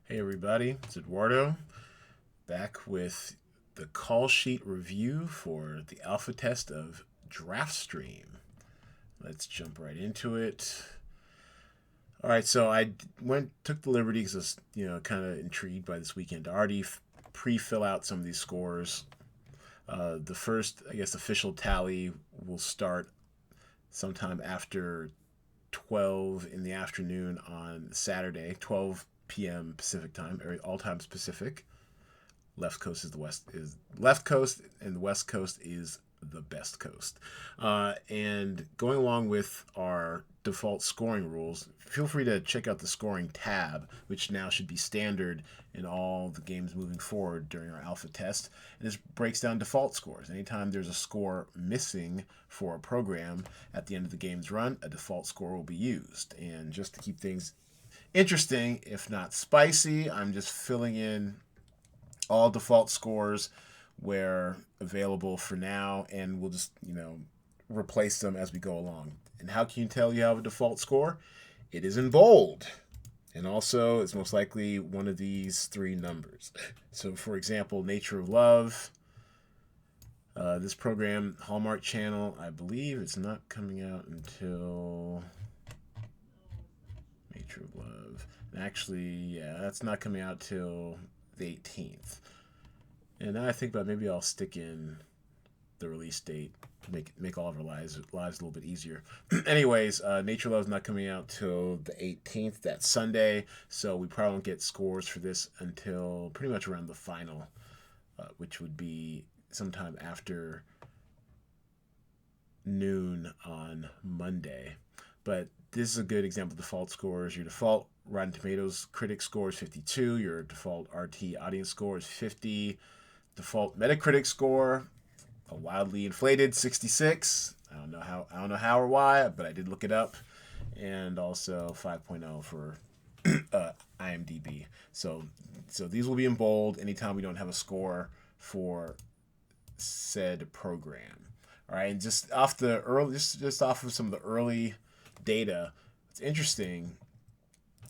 Hey everybody, it's Edwardo back with the call sheet review for the alpha test of DraftStream. Let's jump right into it. All right, so I took the liberty because I was kind of intrigued by this weekend to already pre-fill out some of these scores. The first, I guess, official tally will start sometime after 12 in the afternoon on Saturday, 12 p.m. Pacific time, or all times Pacific. Left coast is the west is left coast, and the west coast is the best coast. And going along with our default scoring rules, feel free to check out the scoring tab, which now should be standard in all the games moving forward during our alpha test. And this breaks down default scores. Anytime there's a score missing for a program at the end of the game's run, a default score will be used. And just to keep things interesting, if not spicy, I'm just filling in all default scores where available for now, and we'll just replace them as we go along. And how can you tell you have a default score? It is in bold, and also it's most likely one of these three numbers. So, for example, Nature of Love. This program, Hallmark Channel, I believe it's not coming out until Nature of Love. And actually, yeah, that's not coming out till the 18th. And now I think about maybe I'll stick in the release date to make all of our lives a little bit easier. Anyways, Nature Love's not coming out till the 18th. That's Sunday, so we probably won't get scores for this until pretty much around the final, which would be sometime after noon on Monday. But this is a good example of default scores. Your default Rotten Tomatoes critic score is 52. Your default RT audience score is 50. Default Metacritic score, a wildly inflated 66. I don't know how or why, but I did look it up, and also 5.0 for IMDb. So these will be in bold anytime we don't have a score for said program. All right, and just off the early, just off of some of the early data, what's interesting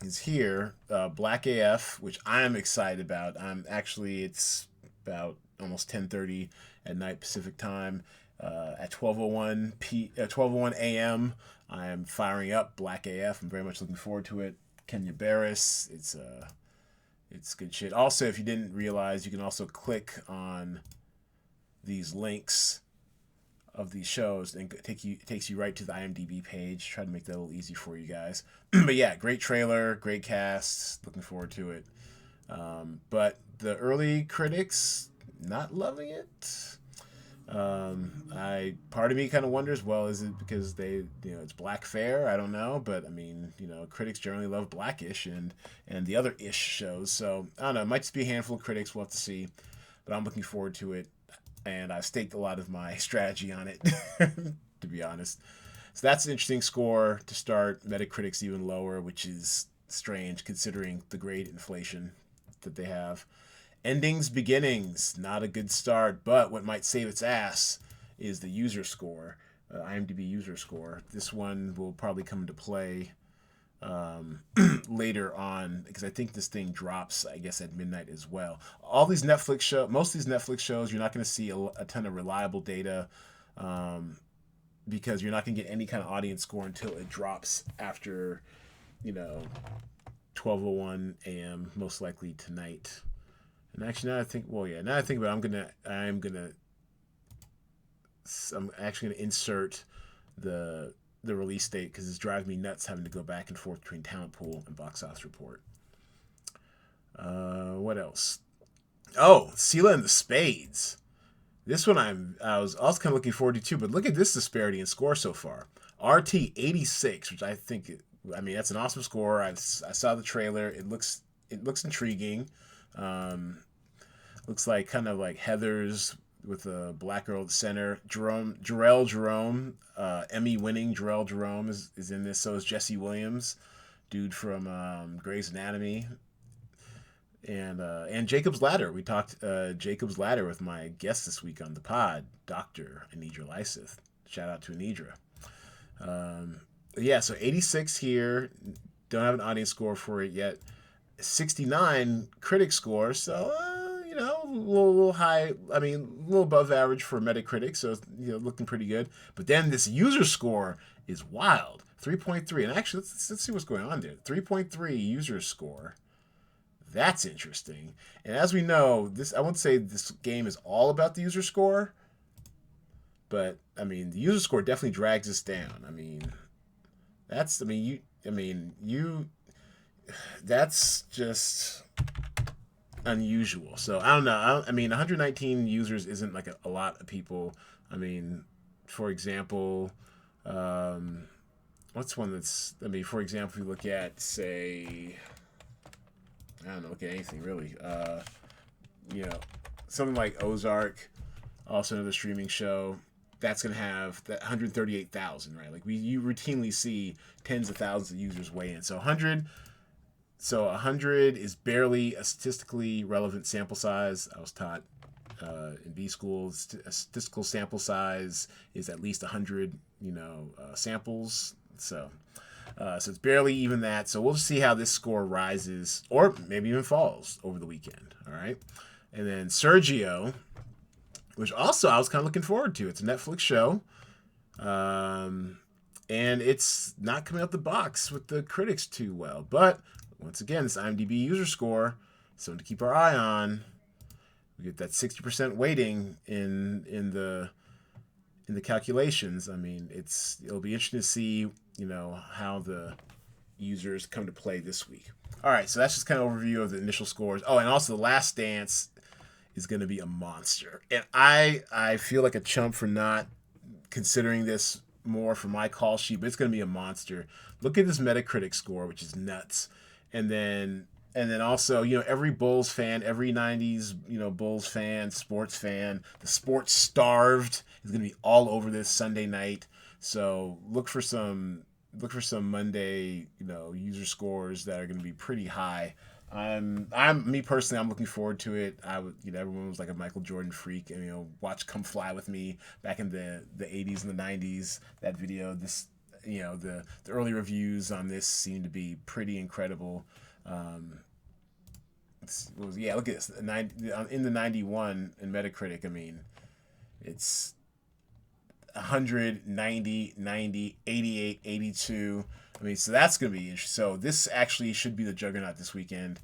is here Black AF, which I'm excited about. It's about almost 10:30 at night Pacific time. At 12:01 a.m. I am firing up Black AF. I'm very much looking forward to it. Kenya Barris, it's good shit. Also, if you didn't realize, you can also click on these links of these shows and takes you right to the IMDb page. Try to make that a little easy for you guys. But yeah, great trailer, great cast. Looking forward to it. But the early critics not loving it. I part of me kind of wonders, well, is it because it's black fair? I don't know, but I mean, critics generally love Blackish and the other ish shows. So I don't know. It might just be a handful of critics. We'll have to see. But I'm looking forward to it, and I've staked a lot of my strategy on it, to be honest. So that's an interesting score to start. Metacritic's even lower, which is strange considering the grade inflation that they have. Endings, beginnings, not a good start, but what might save its ass is the user score, IMDb user score. This one will probably come into play later on because I think this thing drops, I guess, at midnight as well. Most of these Netflix shows, you're not going to see a ton of reliable data because you're not going to get any kind of audience score until it drops after, 12:01 a.m. most likely tonight. And actually, now I think about it, I'm actually gonna insert the release date because it's driving me nuts having to go back and forth between Talent Pool and Box Office Report. What else? Oh, Sela and the Spades. This one I was also kind of looking forward to too, but look at this disparity in score so far. RT 86, which I mean that's an awesome score. I saw the trailer. It looks intriguing. Um, Looks like kind of like Heathers with a black girl at the center. Jarrell Jerome, Emmy-winning Jarrell Jerome is in this. So is Jesse Williams, dude from Grey's Anatomy, and Jacob's Ladder. We talked Jacob's Ladder with my guest this week on the pod, Dr. Anidra Lysith. Shout out to Anidra. Yeah, so 86 here. Don't have an audience score for it yet. 69 critic score, so a little high. I mean, a little above average for Metacritic, so looking pretty good. But then this user score is wild, 3.3. And actually, let's see what's going on there. 3.3 user score. That's interesting. And as we know, I won't say this game is all about the user score, but I mean, the user score definitely drags us down. I mean, that's just unusual. So I don't know. I mean, 119 users isn't like a lot of people. I mean, for example, what's one that's? I mean, for example, if you look at, say, I don't know, look at anything really. Something like Ozark, also another streaming show. That's gonna have that 138,000, right? Like you routinely see tens of thousands of users weigh in. So 100 is barely a statistically relevant sample size. I was taught in B school, a statistical sample size is at least 100, samples. So it's barely even that. So we'll just see how this score rises or maybe even falls over the weekend. All right. And then Sergio, which also I was kind of looking forward to. It's a Netflix show. And it's not coming out the box with the critics too well. But once again, it's IMDb user score. Something to keep our eye on. We get that 60% weighting in the calculations. I mean, it'll be interesting to see, how the users come to play this week. All right, so that's just kind of overview of the initial scores. Oh, and also The Last Dance is going to be a monster. And I feel like a chump for not considering this more for my call sheet, but it's going to be a monster. Look at this Metacritic score, which is nuts. And then also, every Bulls fan, every 90s, Bulls fan, sports fan, the sports starved is going to be all over this Sunday night. So look for some Monday, user scores that are going to be pretty high. Me personally, I'm looking forward to it. Everyone was like a Michael Jordan freak, and watch Come Fly With Me back in the 80s and the 90s. That video, the early reviews on this seem to be pretty incredible. Look at this. In the 91 in Metacritic, I mean, it's 100, 90, 90, 88, 82. I mean, so that's going to be interesting. So this actually should be the juggernaut this weekend.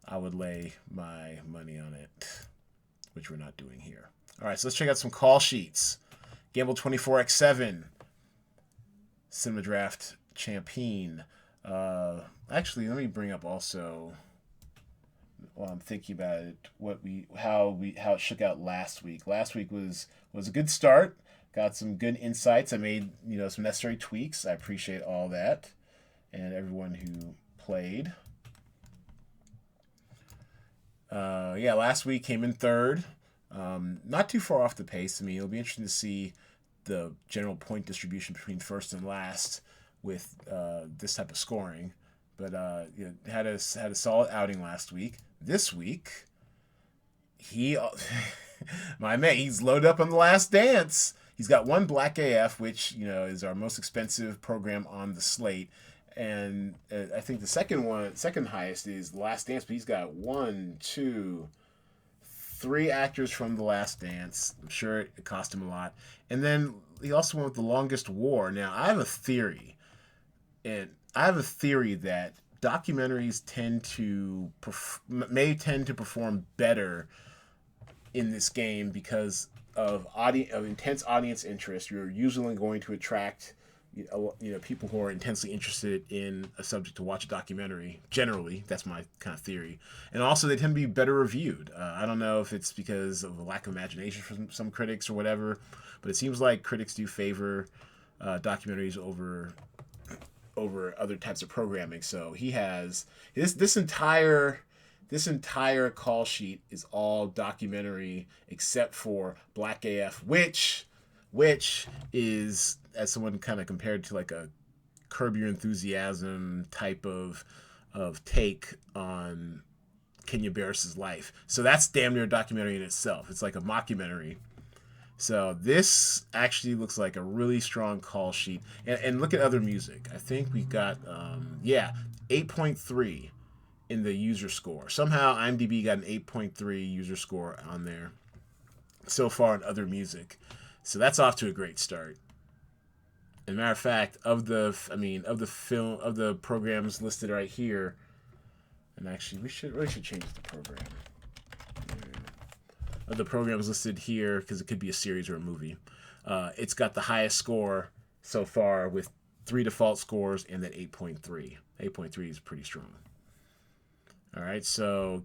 I would lay my money on it, which we're not doing here. All right, so let's check out some call sheets. Gamble 24x7. Cinema Draft Champion. Actually, let me bring up also, while I'm thinking about it, how it shook out last week. Last week was a good start. Got some good insights. I made some necessary tweaks. I appreciate all that, and everyone who played. Last week came in third. Not too far off the pace. I mean, it'll be interesting to see the general point distribution between first and last with this type of scoring. But had a solid outing last week. This week, my man, he's loaded up on The Last Dance. He's got one Black AF, which is our most expensive program on the slate, and I think the second highest is The Last Dance. But he's got 1, 2, 3 actors from The Last Dance. I'm sure it cost him a lot, and then he also went with The Longest War. Now I have a theory, that documentaries may tend to perform better in this game because of intense audience interest. You're usually going to attract people who are intensely interested in a subject to watch a documentary. Generally, that's my kind of theory. And also, they tend to be better reviewed. I don't know if it's because of a lack of imagination from some critics or whatever, but it seems like critics do favor documentaries over other types of programming. So he has this entire call sheet is all documentary except for Black AF, which is, as someone kind of compared to like a Curb Your Enthusiasm type of take on Kenya Barris's life. So that's damn near a documentary in itself. It's like a mockumentary. So this actually looks like a really strong call sheet. And look at other music. I think we got 8.3 in the user score. Somehow IMDb got an 8.3 user score on there so far in other music. So that's off to a great start. As a matter of fact, of the programs listed right here, and actually we should change the program. Of the programs listed here, because it could be a series or a movie, it's got the highest score so far with 3 default scores and that 8.3. 8.3 is pretty strong. All right, so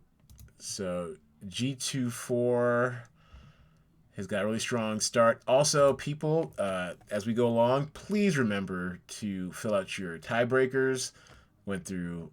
G24 has got a really strong start. Also, people, as we go along, please remember to fill out your tiebreakers. Went through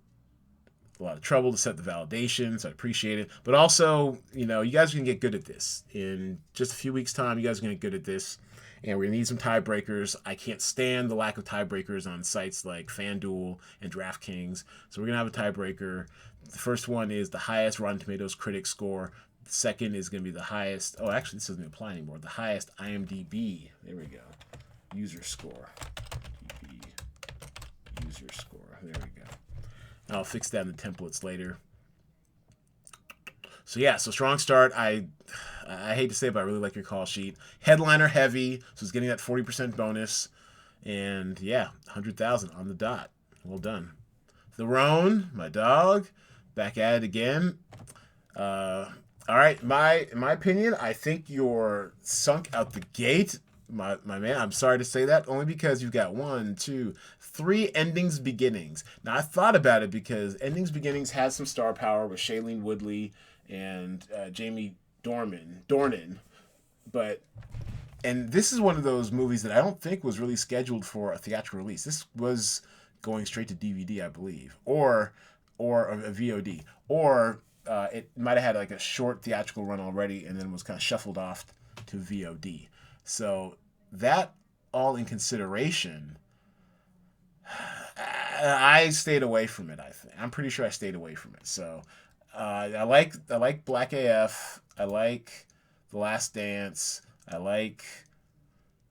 a lot of trouble to set the validation, so I appreciate it. But also, you guys are going to get good at this. In just a few weeks' time, you guys are going to get good at this. And we're going to need some tiebreakers. I can't stand the lack of tiebreakers on sites like FanDuel and DraftKings. So we're going to have a tiebreaker. The first one is the highest Rotten Tomatoes critic score. The second is going to be the highest. Oh, actually, this doesn't apply anymore. The highest IMDb. There we go. User score. User score. There we go. I'll fix that in the templates later. So yeah, so strong start. I hate to say it, but I really like your call sheet. Headliner heavy, so it's getting that 40% bonus. And yeah, 100,000 on the dot. Well done. Theron, my dog, back at it again. All right, in my opinion, I think you're sunk out the gate, my man. I'm sorry to say that, only because you've got 1, 2, 3 endings beginnings. Now I thought about it because endings beginnings has some star power with Shailene Woodley and Jamie Dornan, and this is one of those movies that I don't think was really scheduled for a theatrical release. This was going straight to DVD, I believe, or a VOD, or it might have had like a short theatrical run already and then was kind of shuffled off to VOD. So that all in consideration, I stayed away from it. I'm pretty sure I stayed away from it. So I like Black AF. I like The Last Dance. I like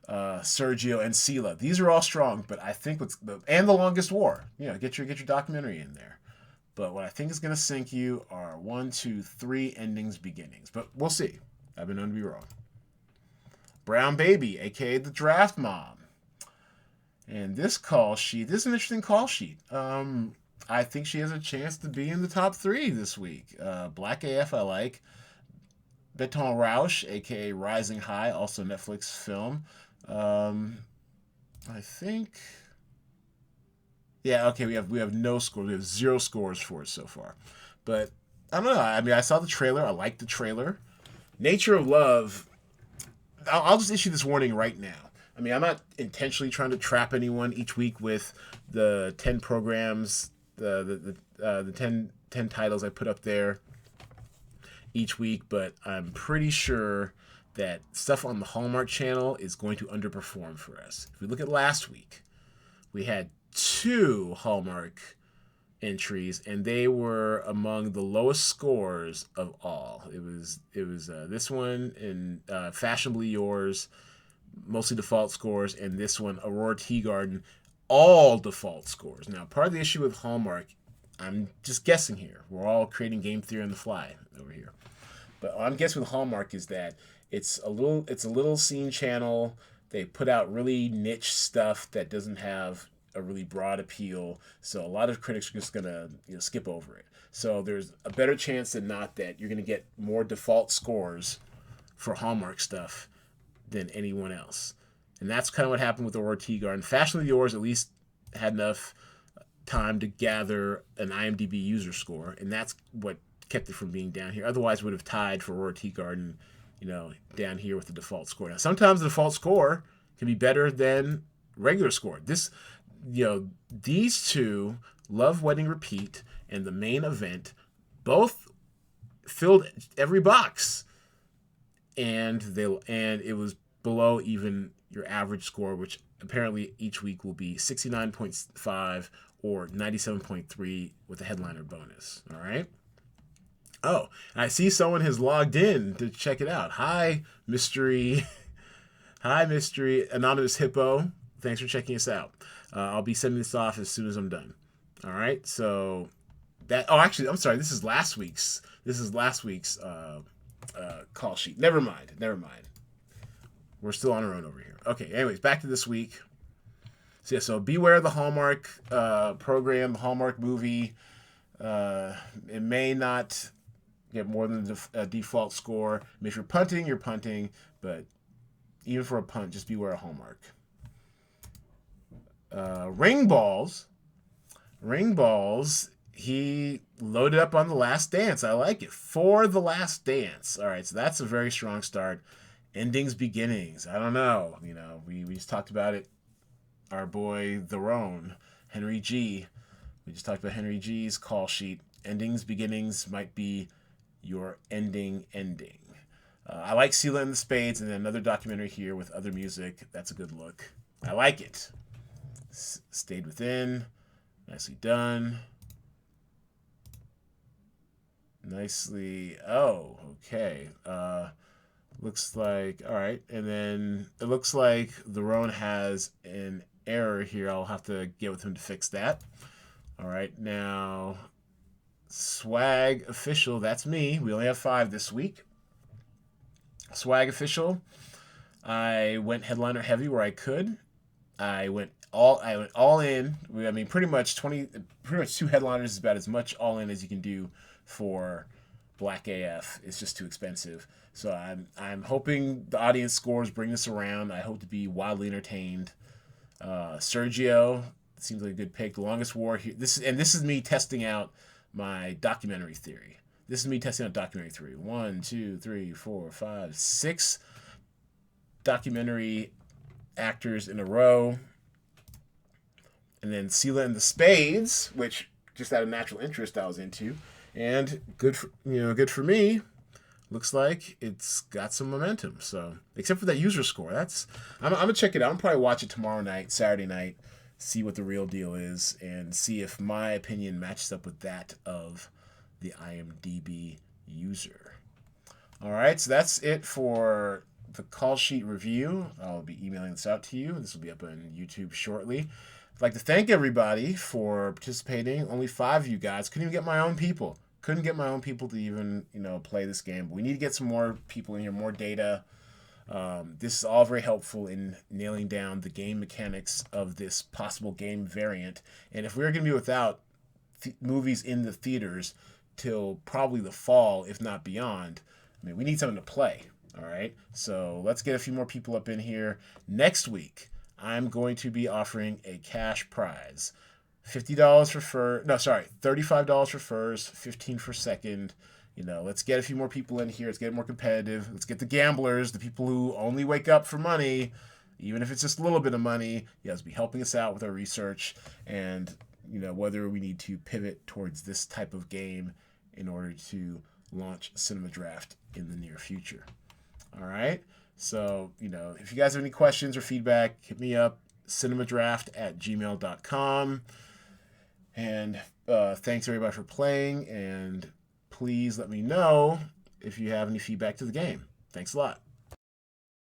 Sergio and Sela. These are all strong, but I think and The Longest War. Get your documentary in there. But what I think is going to sink you are 1, 2, 3 endings beginnings. But we'll see. I've been known to be wrong. Brown Baby, aka the Draft Mom. And this call sheet, this is an interesting call sheet. I think she has a chance to be in the top 3 this week. Black AF I like. Beton Rausch, aka Rising High, also Netflix film. I think... Yeah, okay, we have no scores. We have 0 scores for it so far. But, I don't know. I mean, I saw the trailer. I liked the trailer. Nature of Love... I'll just issue this warning right now. I mean, I'm not intentionally trying to trap anyone each week with the 10 programs, the 10 titles I put up there each week, but I'm pretty sure that stuff on the Hallmark channel is going to underperform for us. If we look at last week, we had 2 Hallmark entries, and they were among the lowest scores of all. It was this one and Fashionably Yours, mostly default scores, and this one, Aurora Teagarden, all default scores. Now, part of the issue with Hallmark, I'm just guessing here. We're all creating game theory on the fly over here. But what I'm guessing with Hallmark is that it's a little scene channel. They put out really niche stuff that doesn't have a really broad appeal, so a lot of critics are just gonna skip over it. So there's a better chance than not that you're gonna get more default scores for Hallmark stuff than anyone else, and that's kind of what happened with Aurora Teagarden. Fashionably Yours at least had enough time to gather an IMDb user score, and that's what kept it from being down here. Otherwise, it would have tied for Aurora Teagarden, down here with the default score. Now, sometimes the default score can be better than regular score. These 2, Love, Wedding, Repeat, and The Main Event, both filled every box, and it was below even your average score, which apparently each week will be 69.5 or 97.3 with a headliner bonus. All right. Oh, I see someone has logged in to check it out. Hi, mystery anonymous hippo. Thanks for checking us out. I'll be sending this off as soon as I'm done. All right, so that. Oh, actually, I'm sorry. This is last week's. Call sheet. Never mind. We're still on our own over here. Okay. Anyways, back to this week. So yeah. So beware the Hallmark program, the Hallmark movie. It may not get more than a default score. I mean, if you're punting, you're punting. But even for a punt, just beware of Hallmark. Ring balls. He loaded up on The Last Dance. I like it. For The Last Dance. All right, so that's a very strong start. Endings, beginnings. I don't know. We just talked about it. Our boy, the Roan, Henry G. We just talked about Henry G's call sheet. Endings, beginnings might be your ending. I like Sela and the Spades, and then another documentary here with other music. That's a good look. I like it. Stayed Within. Nicely done. Nicely. Oh, okay. Looks like. All right. And then it looks like the Roan has an error here. I'll have to get with him to fix that. All right. Now, Swag Official. That's me. We only have 5 this week. Swag Official. I went headliner heavy where I could. I went all in. I mean, pretty much 2 headliners is about as much all in as you can do for Black AF. It's just too expensive. So I'm hoping the audience scores bring this around. I hope to be wildly entertained. Sergio seems like a good pick. The Longest War here. This is me testing out my documentary theory. 1, 2, 3, 4, 5, 6 documentary actors in a row. And then Sela and the Spades, which just out of natural interest I was into. And good for me. Looks like it's got some momentum. So, except for that user score, I'm gonna check it out. I'm probably watch it tomorrow night, Saturday night, see what the real deal is, and see if my opinion matches up with that of the IMDb user. All right, so that's it for the call sheet review. I'll be emailing this out to you. This will be up on YouTube shortly. I'd like to thank everybody for participating. Only 5 of you guys. Couldn't even get my own people to even play this game. But we need to get some more people in here, more data. This is all very helpful in nailing down the game mechanics of this possible game variant. And if we're going to be without movies in the theaters till probably the fall, if not beyond, I mean, we need something to play. All right, so let's get a few more people up in here. Next week, I'm going to be offering a cash prize. $35 for first, $15 for second. Let's get a few more people in here. Let's get it more competitive. Let's get the gamblers, the people who only wake up for money, even if it's just a little bit of money. You guys be helping us out with our research and, whether we need to pivot towards this type of game in order to launch Cinema Draft in the near future. All right. So, if you guys have any questions or feedback, hit me up, cinemadraft@gmail.com. And thanks everybody for playing. And please let me know if you have any feedback to the game. Thanks a lot.